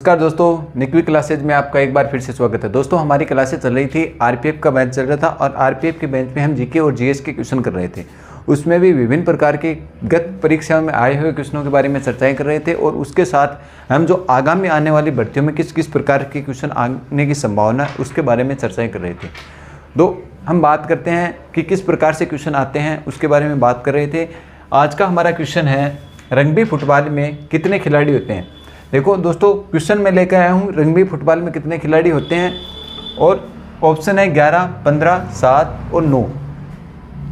नमस्कार दोस्तों, निकवी क्लासेज में आपका एक बार फिर से स्वागत है। दोस्तों हमारी क्लासेज चल रही थी, आरपीएफ का बैच चल रहा था और आरपीएफ के बैच में हम जीके और जीएस के क्वेश्चन कर रहे थे। उसमें भी विभिन्न प्रकार के गत परीक्षाओं में आए हुए क्वेश्चनों के बारे में चर्चाएं कर रहे थे और उसके साथ हम जो आगामी आने वाली भर्तियों में किस किस प्रकार के क्वेश्चन आने की संभावना है उसके बारे में चर्चाएँ कर रहे थे। तो हम बात करते हैं कि किस प्रकार से क्वेश्चन आते हैं, उसके बारे में बात कर रहे थे। आज का हमारा क्वेश्चन है, रग्बी फुटबॉल में कितने खिलाड़ी होते हैं। देखो दोस्तों, क्वेश्चन में लेकर आया हूँ रग्बी फुटबॉल में कितने खिलाड़ी होते हैं और ऑप्शन है 11, 15, 7 और 9।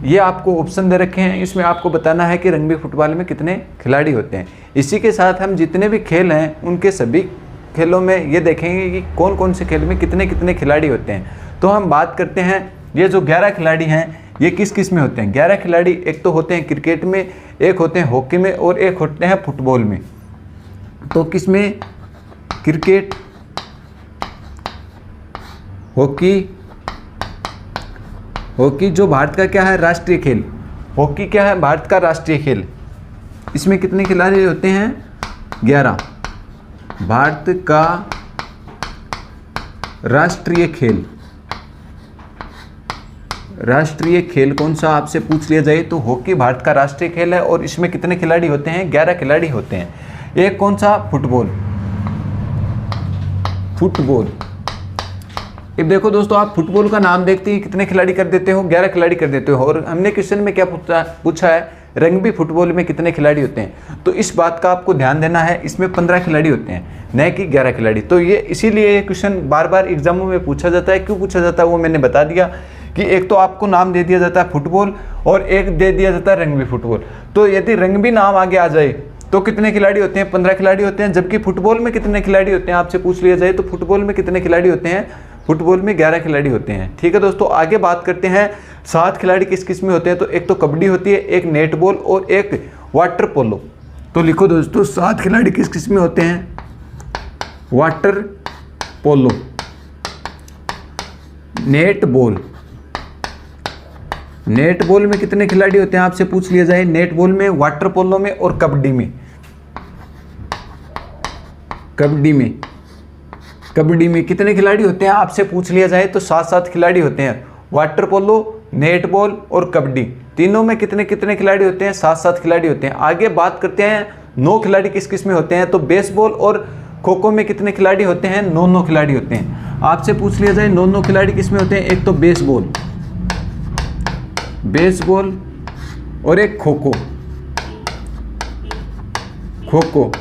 ये आपको ऑप्शन दे रखे हैं, इसमें आपको बताना है कि रग्बी फुटबॉल में कितने खिलाड़ी होते हैं। इसी के साथ हम जितने भी खेल हैं उनके सभी खेलों में ये देखेंगे कि कौन कौन से खेल में कितने कितने खिलाड़ी होते हैं। तो हम बात करते हैं, ये जो 11 खिलाड़ी हैं ये किस किस में होते हैं। 11 खिलाड़ी एक तो होते हैं क्रिकेट में, एक होते हैं हॉकी में और एक होते हैं फुटबॉल में। तो किस में? क्रिकेट, हॉकी जो भारत का क्या है, राष्ट्रीय खेल। हॉकी क्या है, भारत का राष्ट्रीय खेल। इसमें कितने खिलाड़ी होते हैं? 11। भारत का राष्ट्रीय खेल, राष्ट्रीय खेल कौन सा आपसे पूछ लिया जाए तो हॉकी भारत का राष्ट्रीय खेल है और इसमें कितने खिलाड़ी होते हैं? 11 खिलाड़ी होते हैं। एक कौन सा? फुटबॉल। अब देखो दोस्तों, आप फुटबॉल का नाम देखते ही कितने खिलाड़ी कर देते हो? 11 खिलाड़ी कर देते हो। और हमने क्वेश्चन में क्या पूछा है, रग्बी फुटबॉल में कितने खिलाड़ी होते हैं। तो इस बात का आपको ध्यान देना है, इसमें 15 खिलाड़ी होते हैं, न कि 11 खिलाड़ी। तो ये इसीलिए ये क्वेश्चन बार बार एग्जामों में पूछा जाता है। क्यों पूछा जाता है वो मैंने बता दिया कि एक तो आपको नाम दे दिया जाता है फुटबॉल और एक दे दिया जाता है रग्बी फुटबॉल। तो यदि रग्बी नाम आगे आ जाए तो कितने खिलाड़ी होते हैं? 15 खिलाड़ी होते हैं। जबकि फुटबॉल में कितने खिलाड़ी होते हैं आपसे पूछ लिया जाए तो फुटबॉल में कितने खिलाड़ी होते हैं? फुटबॉल में 11 खिलाड़ी होते हैं। ठीक है दोस्तों, आगे बात करते हैं 7 खिलाड़ी किस किस में होते हैं। तो एक तो कबड्डी होती है, एक नेट बॉल और एक वाटर पोलो। तो लिखो दोस्तों, 7 खिलाड़ी किस किस में होते हैं? Water polo, net ball. Net ball में कितने खिलाड़ी होते हैं आपसे पूछ लिया जाए? नेट बॉल में, वाटर पोलो में और कबड्डी में। कबड्डी में कितने खिलाड़ी होते हैं आपसे पूछ लिया जाए तो 7 खिलाड़ी होते हैं। वाटर पोलो, नेट बॉल और कबड्डी, तीनों में कितने कितने खिलाड़ी होते हैं? 7 खिलाड़ी होते हैं। आगे बात करते हैं 9 खिलाड़ी किस किस में होते हैं। तो बेसबॉल और खो खो में कितने खिलाड़ी होते हैं? 9 खिलाड़ी होते हैं। आपसे पूछ लिया जाए 9 खिलाड़ी किस में होते हैं। एक तो बेसबॉल और एक खो खो।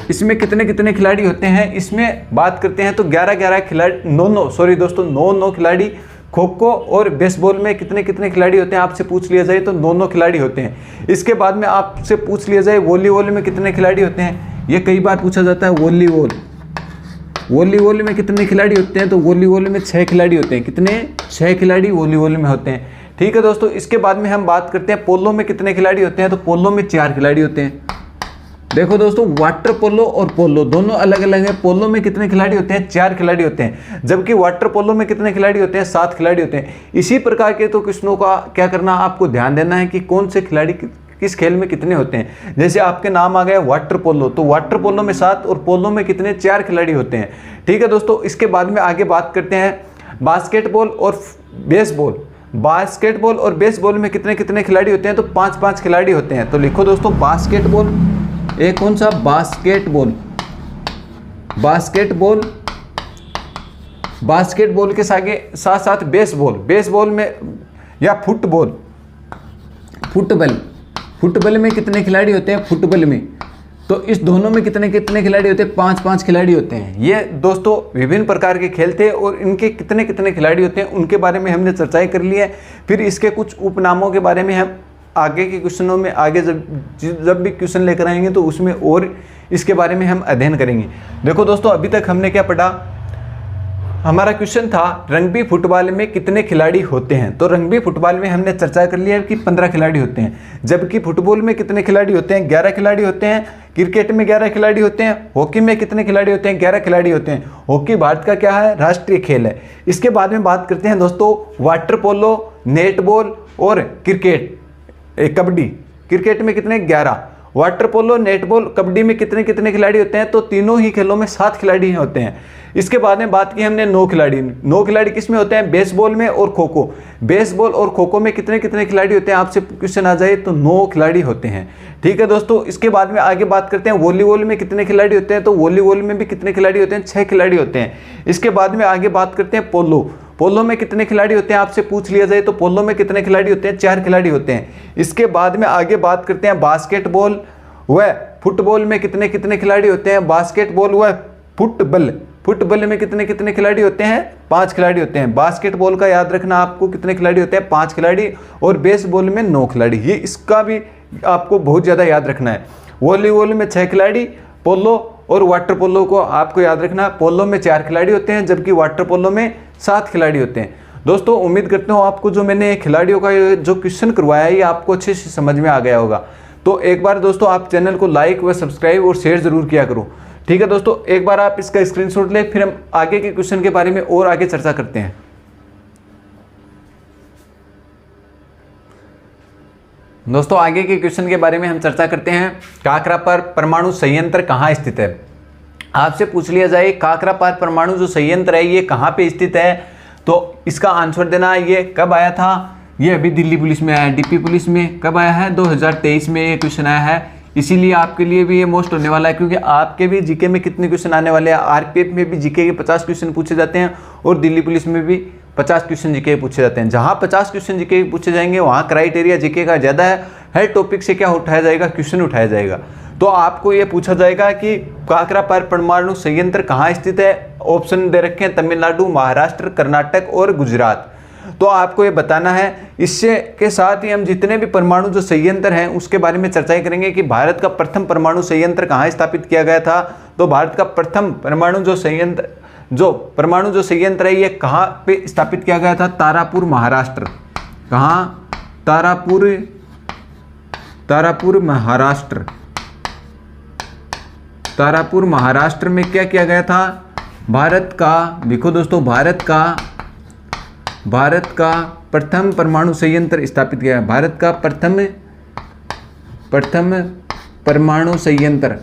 इसमें कितने कितने खिलाड़ी होते हैं? इसमें बात करते हैं तो 11 खिलाड़ी, 9 खिलाड़ी। खो खो और बेसबॉल में कितने कितने खिलाड़ी होते हैं आपसे पूछ लिया जाए तो 9 खिलाड़ी होते हैं। इसके बाद में आपसे पूछ लिया जाए वॉलीबॉल में कितने खिलाड़ी होते हैं। ये कई बार पूछा जाता है। वॉलीबॉल में कितने खिलाड़ी होते हैं? तो वॉलीबॉल में 6 खिलाड़ी होते हैं। कितने? 6 खिलाड़ी वॉलीबॉल में होते हैं। ठीक है दोस्तों, इसके बाद में हम बात करते हैं पोलो में कितने खिलाड़ी होते हैं। तो पोलो में 4 खिलाड़ी होते हैं। देखो दोस्तों, वाटर पोलो और पोलो दोनों अलग अलग है। पोलो में कितने खिलाड़ी होते हैं? 4 खिलाड़ी होते हैं। जबकि वाटर पोलो में कितने खिलाड़ी होते हैं? 7 खिलाड़ी होते हैं। इसी प्रकार के तो क्वेश्चनों का क्या करना, आपको ध्यान देना है कि कौन से खिलाड़ी किस खेल में कितने होते हैं। जैसे आपके नाम आ गया वाटर पोलो, तो वाटर पोलो में 7 और पोलो में कितने? 4 खिलाड़ी होते हैं। ठीक है दोस्तों, इसके बाद में आगे बात करते हैं बास्केटबॉल और बेसबॉल। बास्केटबॉल और बेसबॉल में कितने कितने खिलाड़ी होते हैं? तो 5 खिलाड़ी होते हैं। तो लिखो दोस्तों, बास्केटबॉल, एक कौन सा? बास्केटबॉल के साथ साथ बेसबॉल में या फुटबॉल में कितने खिलाड़ी होते हैं? फुटबॉल में तो इस दोनों में कितने कितने खिलाड़ी होते हैं? 5 खिलाड़ी होते हैं। ये दोस्तों विभिन्न प्रकार के खेल थे और इनके कितने कितने खिलाड़ी होते हैं उनके बारे में हमने चर्चाएं कर ली है। फिर इसके कुछ उपनामों के बारे में हम आगे के क्वेश्चनों में, आगे जब भी क्वेश्चन लेकर आएंगे तो उसमें और इसके बारे में हम अध्ययन करेंगे। देखो दोस्तों, अभी तक हमने क्या पढ़ा, हमारा क्वेश्चन था रग्बी फुटबॉल में कितने खिलाड़ी होते हैं। तो रग्बी फुटबॉल में हमने चर्चा कर लिया कि 15 खिलाड़ी होते हैं। जबकि फुटबॉल में कितने खिलाड़ी होते हैं? 11 खिलाड़ी होते हैं। क्रिकेट में 11 खिलाड़ी होते हैं। हॉकी में कितने खिलाड़ी होते हैं? 11 खिलाड़ी होते हैं। हॉकी भारत का क्या है? राष्ट्रीय खेल है। इसके बाद में बात करते हैं दोस्तों वाटर पोलो, नेट बॉल और कबड्डी। क्रिकेट में कितने? 11 वाटर पोलो, नेटबॉल, कबड्डी में कितने कितने खिलाड़ी होते हैं? तो तीनों ही खेलों में 7 खिलाड़ी होते हैं। इसके बाद में बात की हमने 9 खिलाड़ी। 9 खिलाड़ी किस में होते हैं? बेसबॉल में और खो खो। बेसबॉल और खो खो में कितने कितने खिलाड़ी होते हैं? आपसे क्वेश्चन आ जाए तो 9 खिलाड़ी होते हैं। ठीक है दोस्तों, इसके बाद में आगे बात करते हैं वॉलीबॉल में कितने खिलाड़ी होते हैं? तो वॉलीबॉल में भी कितने खिलाड़ी होते हैं? 6 खिलाड़ी होते हैं। इसके बाद में आगे बात करते हैं पोलो। पोलो में कितने खिलाड़ी होते हैं? आपसे पूछ लिया जाए तो पोलो में कितने खिलाड़ी होते हैं? 4 खिलाड़ी होते हैं। इसके बाद में आगे बात करते हैं बास्केटबॉल व फुटबॉल में कितने कितने खिलाड़ी होते हैं? बास्केटबॉल व फुटबॉल, फुटबॉल में कितने कितने खिलाड़ी होते हैं? 5 खिलाड़ी होते हैं। बास्केटबॉल का याद रखना आपको, कितने खिलाड़ी होते हैं? 5 खिलाड़ी। और बेसबॉल में 9 खिलाड़ी। ये इसका भी आपको बहुत ज़्यादा याद रखना है। वॉलीबॉल में 6 खिलाड़ी, पोलो और वाटर पोलो को आपको याद रखना, पोलो में 4 खिलाड़ी होते हैं जबकि वाटर पोलो में 7 खिलाड़ी होते हैं। दोस्तों उम्मीद करता हूँ आपको जो मैंने खिलाड़ियों का जो क्वेश्चन करवाया है ये आपको अच्छे से समझ में आ गया होगा। तो एक बार दोस्तों आप चैनल को लाइक व सब्सक्राइब और शेयर जरूर किया करो। ठीक है दोस्तों, एक बार आप इसका स्क्रीनशॉट लें, फिर हम आगे के क्वेश्चन के बारे में और आगे चर्चा करते हैं। दोस्तों आगे के क्वेश्चन के बारे में हम चर्चा करते हैं। काकरा पर परमाणु संयंत्र कहाँ स्थित है? आपसे पूछ लिया जाए काकरा पर परमाणु जो संयंत्र है ये कहाँ पे स्थित है, तो इसका आंसर देना ये कब आया था? ये अभी दिल्ली पुलिस में आया है, डीपी पुलिस में कब आया है? 2023 में ये क्वेश्चन आया है। इसीलिए आपके लिए भी ये मोस्ट होने वाला है, क्योंकि आपके भी जीके में कितने क्वेश्चन आने वाले हैं? आरपीएफ में भी जीके के 50 क्वेश्चन पूछे जाते हैं और दिल्ली पुलिस में भी 50 क्वेश्चन जीके पूछे जाते हैं। जहां 50 क्वेश्चन जीके पूछे जाएंगे वहां क्राइटेरिया जीके का ज़्यादा है। हर टॉपिक से क्या उठाया जाएगा? क्वेश्चन उठाया जाएगा। तो आपको ये पूछा जाएगा कि काकरा पर परमाणु संयंत्र कहाँ स्थित है? ऑप्शन दे रखे हैं तमिलनाडु, महाराष्ट्र, कर्नाटक और गुजरात। तो आपको ये बताना है। इससे के साथ ही हम जितने भी परमाणु जो संयंत्र हैं उसके बारे में चर्चाएं करेंगे कि भारत का प्रथम परमाणु संयंत्र कहाँ स्थापित किया गया था। तो भारत का प्रथम परमाणु जो संयंत्र है ये कहाँ पे स्थापित किया गया था? तारापुर, महाराष्ट्र। कहाँ? तारापुर महाराष्ट्र। तारापुर महाराष्ट्र में क्या किया गया था? भारत का, देखो दोस्तों, भारत का प्रथम परमाणु संयंत्र स्थापित किया। भारत का प्रथम परमाणु संयंत्र,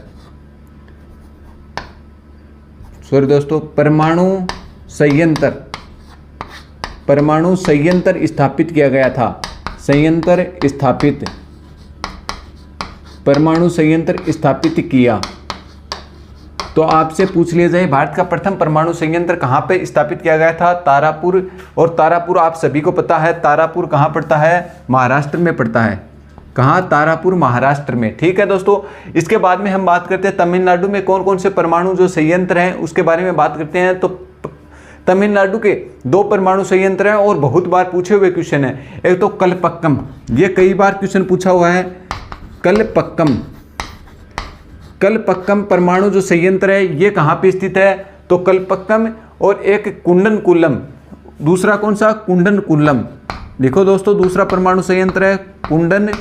सॉरी दोस्तों, परमाणु संयंत्र स्थापित किया गया था। परमाणु संयंत्र स्थापित किया। तो आपसे पूछ लिया जाए भारत का प्रथम परमाणु संयंत्र कहाँ पे स्थापित किया गया था? तारापुर। और तारापुर आप सभी को पता है, तारापुर कहाँ पड़ता है? महाराष्ट्र में पड़ता है। कहाँ? तारापुर महाराष्ट्र में। ठीक है दोस्तों, इसके बाद में हम बात करते हैं तमिलनाडु में कौन कौन से परमाणु जो संयंत्र हैं उसके बारे में बात करते हैं। तो तमिलनाडु के 2 परमाणु संयंत्र हैं और बहुत बार पूछे हुए क्वेश्चन है। एक तो कलपक्कम, ये कई बार क्वेश्चन पूछा हुआ है। कलपक्कम परमाणु जो संयंत्र है ये कहाँ पे स्थित है? तो कलपक्कम। और एक कुंडनकुलम, दूसरा कौन सा? कुंडनकुलम। देखो दोस्तों, दूसरा परमाणु संयंत्र है कुंडनकुलम।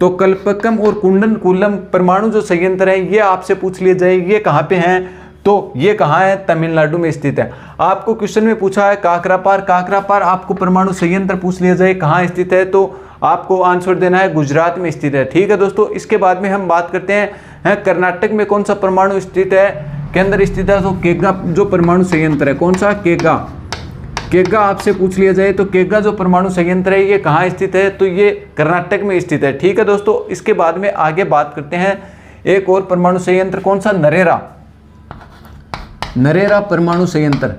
तो कलपक्कम और कुंडनकुलम परमाणु जो संयंत्र है ये आपसे पूछ लिया जाए ये कहाँ पे हैं? तो ये कहाँ है? तमिलनाडु में स्थित है। आपको क्वेश्चन में पूछा है काकरापार आपको परमाणु संयंत्र पूछ लिया जाए कहाँ स्थित है, तो आपको आंसर देना है गुजरात में स्थित है। ठीक है दोस्तों, इसके बाद में हम बात करते हैं कर्नाटक में कौन सा परमाणु स्थित है, केंद्र स्थित है? तो केगा जो परमाणु संयंत्र है, कौन सा? केगा आपसे पूछ लिया जाए तो केगा जो परमाणु संयंत्र है ये कहाँ स्थित है? तो ये कर्नाटक में स्थित है। ठीक है दोस्तों, इसके बाद में आगे बात करते हैं एक और परमाणु संयंत्र, कौन सा? नरेरा परमाणु संयंत्र।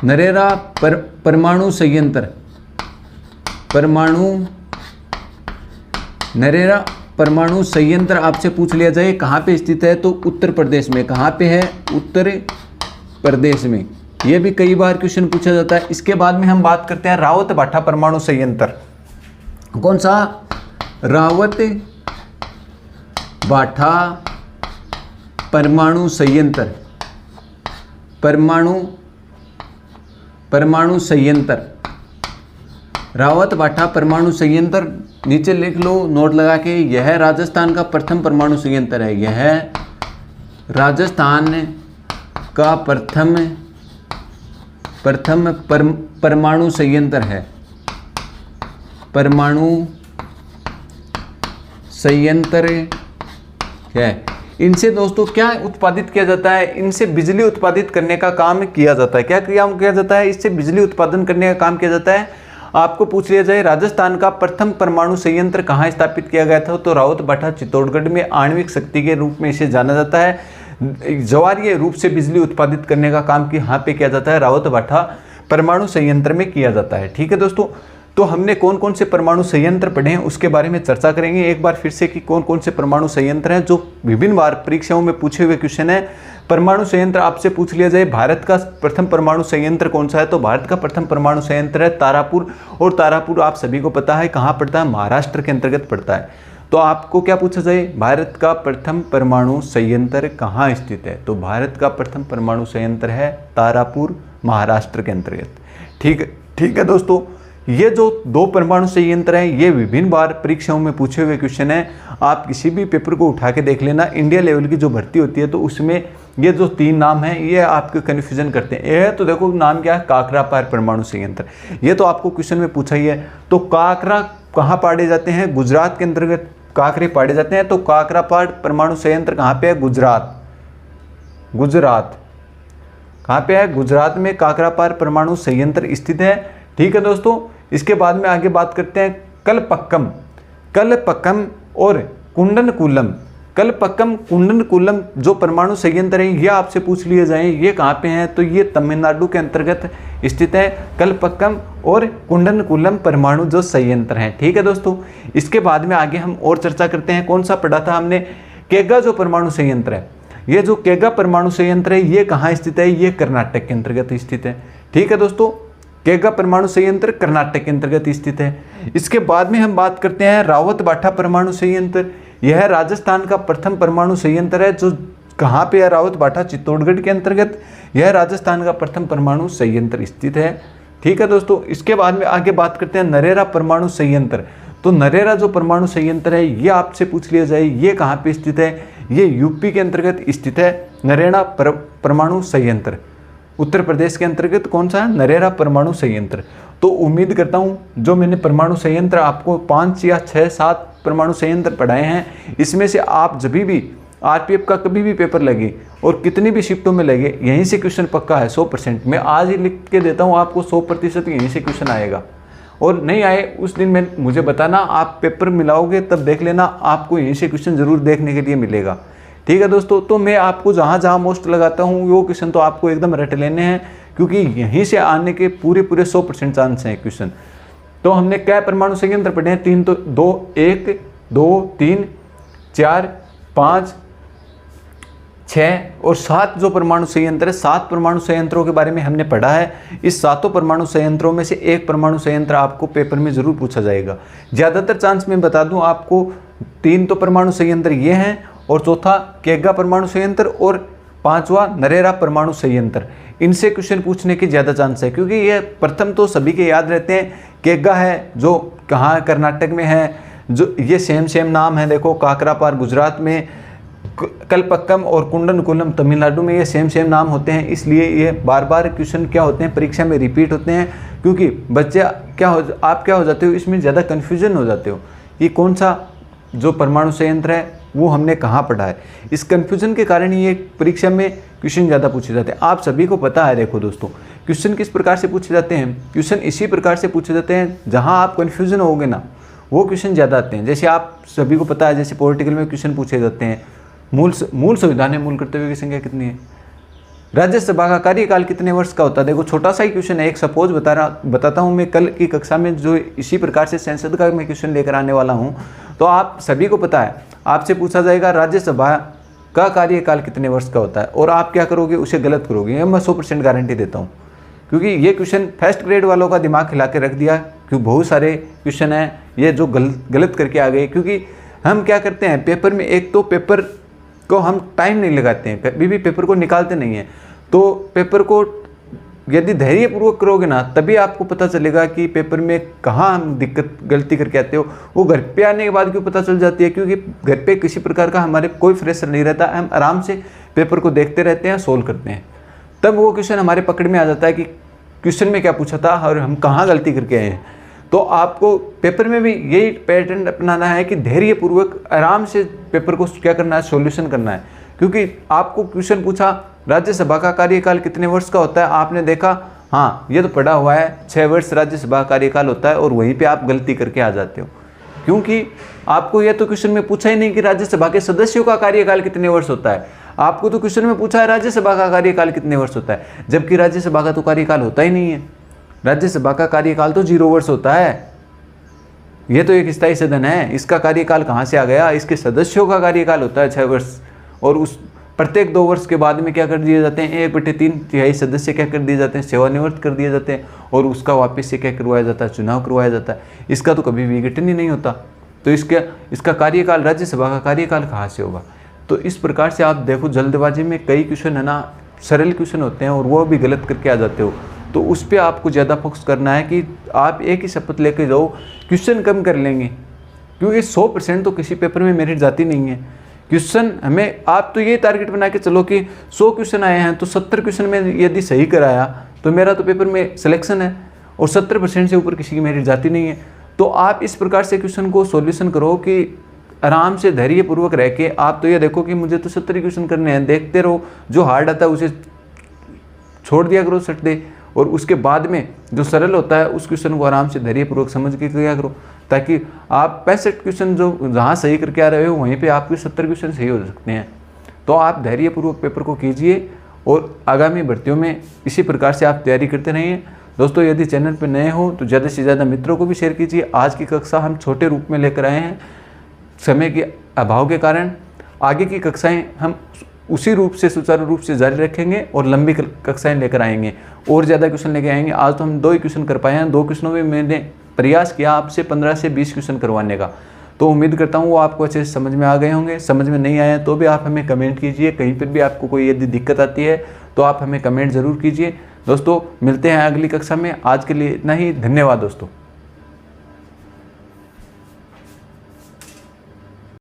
नरेरा परमाणु संयंत्र आपसे पूछ लिया जाए कहाँ पे स्थित है? तो उत्तर प्रदेश में। कहाँ पे है? उत्तर प्रदेश में। ये भी कई बार क्वेश्चन पूछा जाता है। इसके बाद में हम बात करते हैं रावत भाठा परमाणु संयंत्र। कौन सा? रावत भाठा परमाणु संयंत्र। परमाणु संयंत्र, रावत भाठा परमाणु संयंत्र नीचे लिख लो नोट लगा के। यह राजस्थान का प्रथम परमाणु संयंत्र है। यह राजस्थान का प्रथम परमाणु संयंत्र है। परमाणु संयंत्र है। इनसे दोस्तों क्या उत्पादित किया जाता है? इनसे बिजली उत्पादित करने का काम किया जाता है। क्या किया जाता है? इससे बिजली उत्पादन करने का काम किया जाता है। आपको पूछ लिया जाए राजस्थान का प्रथम परमाणु संयंत्र कहाँ स्थापित किया गया था, तो रावतभाटा चित्तौड़गढ़ में आणविक शक्ति के रूप में इसे जाना जाता है। ज्वारीय रूप से बिजली उत्पादित करने का काम यहाँ पे किया जाता है, रावतभाटा परमाणु संयंत्र में किया जाता है। ठीक है दोस्तों, तो हमने कौन कौन से परमाणु संयंत्र पढ़े हैं उसके बारे में चर्चा करेंगे एक बार फिर से कि कौन कौन से परमाणु संयंत्र हैं जो विभिन्न बार परीक्षाओं में पूछे हुए क्वेश्चन है। परमाणु संयंत्र आपसे पूछ लिया जाए भारत का प्रथम परमाणु संयंत्र कौन सा है, तो भारत का प्रथम परमाणु संयंत्र है तारापुर। और तारापुर आप सभी को पता है कहाँ पड़ता है, महाराष्ट्र के अंतर्गत पड़ता है। तो आपको क्या पूछा जाए, भारत का प्रथम परमाणु संयंत्र कहाँ स्थित है, तो भारत का प्रथम परमाणु संयंत्र है तारापुर, महाराष्ट्र के अंतर्गत। ठीक है दोस्तों, ये जो दो परमाणु संयंत्र हैं ये विभिन्न बार परीक्षाओं में पूछे हुए क्वेश्चन है। आप किसी भी पेपर को उठा के देख लेना, इंडिया लेवल की जो भर्ती होती है तो उसमें ये जो तीन नाम हैं ये आपको कन्फ्यूजन करते हैं। ये तो देखो नाम क्या है, काकरापार परमाणु संयंत्र, ये तो आपको क्वेश्चन में पूछा ही है। तो काकरा कहाँ पाड़े जाते हैं, गुजरात के अंतर्गत काकरे पाड़े जाते हैं। तो काकरापार परमाणु संयंत्र कहाँ पे है, गुजरात कहाँ पे है, गुजरात में काकरापार परमाणु संयंत्र स्थित है। ठीक है दोस्तों, इसके बाद में आगे बात करते हैं कलपक्कम और कुंडनकुलम। कलपक्कम कुंडनकुलम जो परमाणु संयंत्र है ये आपसे पूछ लिए जाए ये कहाँ पे हैं, तो ये तमिलनाडु के अंतर्गत स्थित है, कलपक्कम और कुंडनकुलम परमाणु जो संयंत्र हैं। ठीक है दोस्तों, इसके बाद में आगे हम और चर्चा करते हैं। कौन सा पढ़ा था हमने, केगा जो परमाणु संयंत्र है, ये जो केगा परमाणु संयंत्र है ये कहाँ स्थित है, ये कर्नाटक के अंतर्गत स्थित है। ठीक है दोस्तों, केगा परमाणु संयंत्र कर्नाटक के अंतर्गत स्थित है। इसके बाद में हम बात करते हैं रावतभाटा परमाणु संयंत्र। यह राजस्थान का प्रथम परमाणु संयंत्र है जो कहाँ पे है, रावतभाटा चित्तौड़गढ़ के अंतर्गत यह राजस्थान का प्रथम परमाणु संयंत्र स्थित है। ठीक है दोस्तों, इसके बाद में आगे बात करते हैं नरेरा परमाणु संयंत्र। तो नरेरा जो परमाणु संयंत्र है ये आपसे पूछ लिया जाए ये कहाँ पे स्थित है, ये यूपी के अंतर्गत स्थित है। नरेरा परमाणु संयंत्र उत्तर प्रदेश के अंतर्गत कौन सा है, नरेरा परमाणु संयंत्र। तो उम्मीद करता हूँ जो मैंने परमाणु संयंत्र आपको 5 या 6-7 परमाणु संयंत्र पढ़ाए हैं इसमें से आप जब भी आरपीएफ का कभी भी पेपर लगे और कितनी भी शिफ्टों में लगे यहीं से क्वेश्चन पक्का है 100%। मैं आज ही लिख के देता हूँ आपको 100% यहीं से क्वेश्चन आएगा। और नहीं आए उस दिन में मुझे बताना, आप पेपर मिलाओगे तब देख लेना आपको यहीं से क्वेश्चन जरूर देखने के लिए मिलेगा। ठीक है दोस्तों, तो मैं आपको जहाँ जहाँ मोस्ट लगाता हूँ वो क्वेश्चन तो आपको एकदम रट लेने हैं क्योंकि यहीं से आने के पूरे 100% चांस हैं क्वेश्चन। तो हमने क्या परमाणु संयंत्र पढ़े हैं, 3 तो 1 2 3 4 5 6 और 7 जो परमाणु संयंत्र है, 7 परमाणु संयंत्रों के बारे में हमने पढ़ा है। इस 7 परमाणु संयंत्रों में से एक परमाणु संयंत्र आपको पेपर में जरूर पूछा जाएगा। ज़्यादातर चांस में बता दूं आपको 3 तो परमाणु संयंत्र ये हैं और चौथा केगा परमाणु संयंत्र और 5वां नरेरा परमाणु संयंत्र। इनसे क्वेश्चन पूछने की ज़्यादा चांस है क्योंकि ये प्रथम तो सभी के याद रहते हैं, केगा है जो कहाँ कर्नाटक में है, जो ये सेम नाम है, देखो काकरापार गुजरात में, कलपक्कम और कुंडनकुलम तमिलनाडु में, ये सेम नाम होते हैं। इसलिए ये बार बार क्वेश्चन क्या होते हैं परीक्षा में रिपीट होते हैं क्योंकि बच्चे आप क्या हो जाते हो, इसमें ज़्यादा कन्फ्यूजन हो जाते हो कि कौन सा जो परमाणु संयंत्र है वो हमने कहाँ पढ़ा है। इस कन्फ्यूजन के कारण ये परीक्षा में क्वेश्चन ज़्यादा पूछे जाते हैं। आप सभी को पता है, देखो दोस्तों क्वेश्चन किस प्रकार से पूछे जाते हैं, क्वेश्चन इसी प्रकार से पूछे जाते हैं जहाँ आप कन्फ्यूजन होगे ना वो क्वेश्चन ज़्यादा आते हैं। जैसे आप सभी को पता है, जैसे पॉलिटिकल में क्वेश्चन पूछे जाते हैं, मूल संविधान में मूल कर्तव्य की संख्या कितनी है, राज्यसभा का कार्यकाल कितने वर्ष का होता है। देखो छोटा सा ही क्वेश्चन है, एक सपोज बताता हूँ मैं, कल की कक्षा में जो इसी प्रकार से संसद का मैं क्वेश्चन लेकर आने वाला हूँ। तो आप सभी को पता है, आपसे पूछा जाएगा राज्यसभा का कार्यकाल कितने वर्ष का होता है और आप क्या करोगे, उसे गलत करोगे। ये मैं 100% गारंटी देता हूँ क्योंकि ये क्वेश्चन फर्स्ट ग्रेड वालों का दिमाग हिला के रख दिया क्योंकि बहुत सारे क्वेश्चन हैं ये जो गलत करके आ गए। क्योंकि हम क्या करते हैं पेपर में, एक तो पेपर को हम टाइम नहीं लगाते हैं, कभी भी पेपर को निकालते नहीं हैं। तो पेपर को यदि धैर्यपूर्वक करोगे ना तभी आपको पता चलेगा कि पेपर में कहाँ हम गलती करके आते हो। वो घर पे आने के बाद क्यों पता चल जाती है, क्योंकि घर पे किसी प्रकार का हमारे कोई प्रेशर नहीं रहता, हम आराम से पेपर को देखते रहते हैं, सोल्व करते हैं। तब वो क्वेश्चन हमारे पकड़ में आ जाता है कि क्वेश्चन में क्या पूछा था और हम कहाँ गलती करके आए हैं। तो आपको पेपर में भी यही पैटर्न अपनाना है कि धैर्यपूर्वक आराम से पेपर को क्या करना है, सॉल्यूशन करना है। क्योंकि आपको क्वेश्चन पूछा राज्यसभा का कार्यकाल कितने वर्ष का होता है, आपने देखा हाँ ये तो पढ़ा हुआ है 6 वर्ष राज्यसभा कार्यकाल होता है, और वहीं पे आप गलती करके आ जाते हो। क्योंकि आपको ये तो क्वेश्चन में पूछा ही नहीं कि राज्यसभा के सदस्यों का कार्यकाल कितने वर्ष होता है, आपको तो क्वेश्चन में पूछा है राज्यसभा का कार्यकाल कितने वर्ष होता है, जबकि राज्यसभा का तो कार्यकाल होता ही नहीं है। राज्यसभा का कार्यकाल तो 0 वर्ष होता है। ये तो एक स्थायी सदन है, इसका कार्यकाल कहाँ से आ गया, इसके सदस्यों का कार्यकाल होता है 6 वर्ष, और उस प्रत्येक 2 वर्ष के बाद में क्या कर दिए जाते हैं, 1/3 सदस्य क्या कर दिए जाते हैं, सेवानिवृत्त कर दिए जाते हैं, और उसका वापस से क्या करवाया जाता है, चुनाव करवाया जाता है। इसका तो कभी विघटन ही नहीं होता, तो इसका कार्यकाल, राज्यसभा का कार्यकाल कहाँ से होगा। तो इस प्रकार से आप देखो जल्दबाजी में कई क्वेश्चन है ना, सरल क्वेश्चन होते हैं और वो भी गलत करके आ जाते हो। तो उस पर आपको ज़्यादा फोकस करना है कि आप एक ही शपथ लेके जाओ, क्वेश्चन कम कर लेंगे, क्योंकि 100% तो किसी पेपर में मेरिट जाती नहीं है। क्वेश्चन हमें, आप तो ये टारगेट बना के चलो कि 100 क्वेश्चन आए हैं तो 70 क्वेश्चन में यदि सही कराया तो मेरा तो पेपर में सिलेक्शन है, और 70% से ऊपर किसी की मेरिट जाती नहीं है। तो आप इस प्रकार से क्वेश्चन को सॉल्यूशन करो कि आराम से धैर्यपूर्वक रह के आप तो ये देखो कि मुझे तो 70 क्वेश्चन करने हैं, देखते रहो, जो हार्ड आता है उसे छोड़ दिया करो सट दे, और उसके बाद में जो सरल होता है उस क्वेश्चन को आराम से धैर्यपूर्वक समझ के किया करो, ताकि आप 65 क्वेश्चन जो जहाँ सही करके आ रहे हो वहीं पे आपके 70 क्वेश्चन सही हो सकते हैं। तो आप धैर्यपूर्वक पेपर को कीजिए और आगामी भर्तियों में इसी प्रकार से आप तैयारी करते रहिए। दोस्तों यदि चैनल पर नए हो तो ज़्यादा से ज़्यादा मित्रों को भी शेयर कीजिए। आज की कक्षा हम छोटे रूप में लेकर आए हैं, समय के अभाव के कारण। आगे की कक्षाएं हम उसी रूप से सुचारू रूप से जारी रखेंगे और लंबी कक्षाएं लेकर आएंगे, और ज़्यादा क्वेश्चन लेकर आएंगे। आज तो हम 2 ही क्वेश्चन कर पाए हैं, 2 क्वेश्चनों में मैंने प्रयास किया आपसे 15 से 20 क्वेश्चन करवाने का। तो उम्मीद करता हूँ वो आपको अच्छे से समझ में आ गए होंगे। समझ में नहीं आए तो भी आप हमें कमेंट कीजिए, कहीं पर भी आपको कोई यदि दिक्कत आती है तो आप हमें कमेंट ज़रूर कीजिए। दोस्तों मिलते हैं अगली कक्षा में, आज के लिए इतना ही। धन्यवाद दोस्तों।